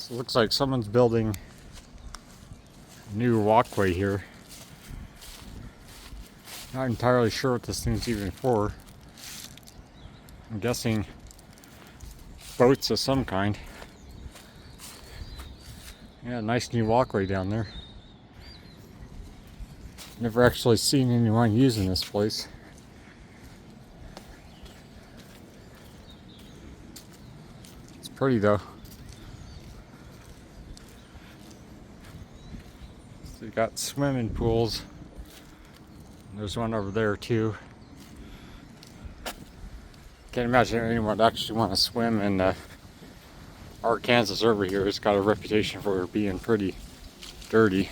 So it looks like someone's building a new walkway here. Not entirely sure what this thing's even for. I'm guessing boats of some kind. Yeah, nice new walkway down there. Never actually seen anyone using this place. It's pretty though. So you got swimming pools. There's one over there too. Can't imagine anyone would actually want to swim in Arkansas River here. It's got a reputation for being pretty dirty.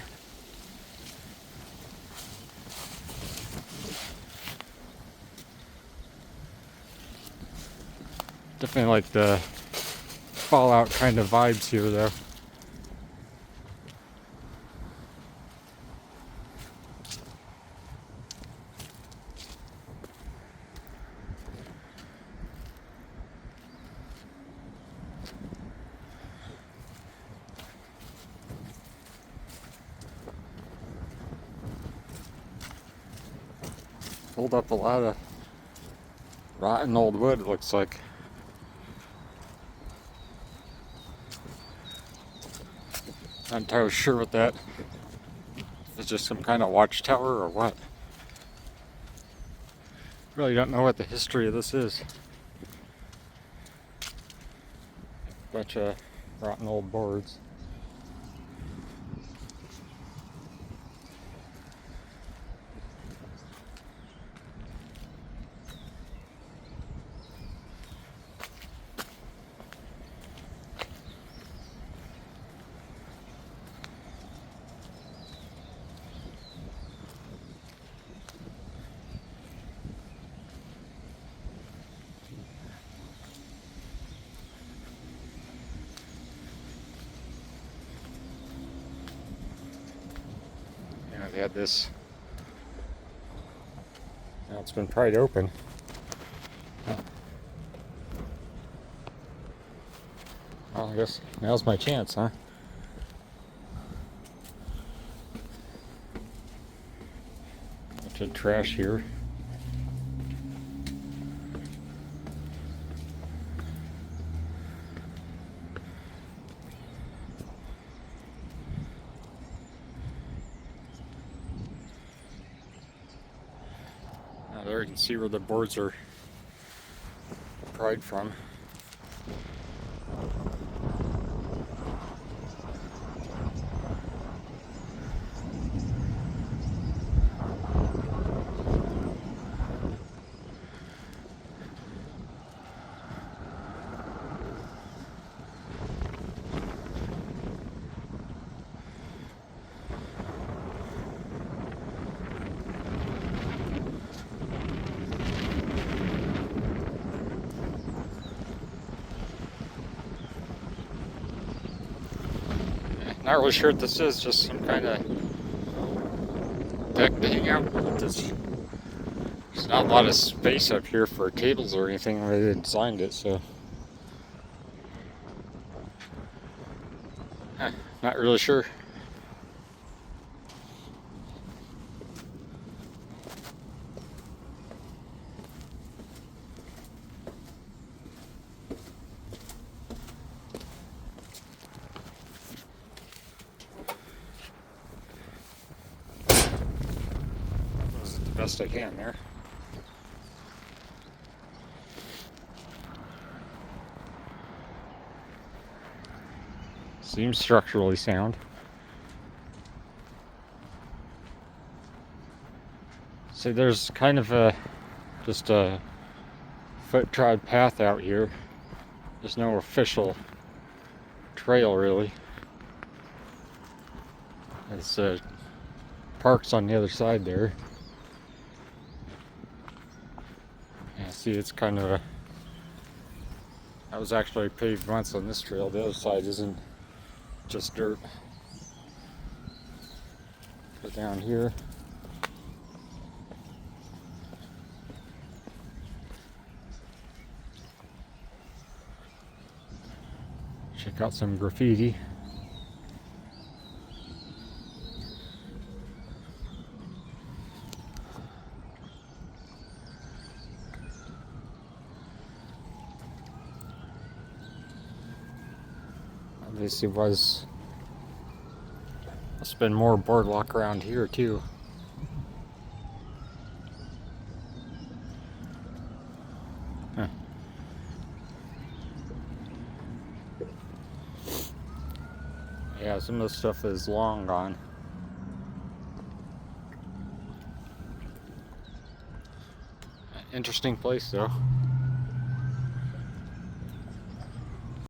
Definitely like the Fallout kind of vibes here though. Pulled up a lot of rotten old wood, it looks like. Not entirely sure what that is. It's just some kind of watchtower or what. Really don't know what the history of this is. Bunch of rotten old boards. They had this. Now it's been pried open. Well, I guess now's my chance, huh? Bunch of trash here. There you can see where the boards are pried from. Not really sure what this is, just some kind of deck to hang out with. There's not a lot of space up here for tables or anything when they designed it, so. Not really sure. Best I can there. Seems structurally sound. So there's kind of just a foot-trod path out here. There's no official trail really. It's parks on the other side there. See, it's kind of that was actually paved once on this trail. The other side isn't, just dirt. Go down here. Check out some graffiti. Obviously must have been more boardwalk around here too. Huh. Yeah, some of the stuff is long gone. Interesting place though.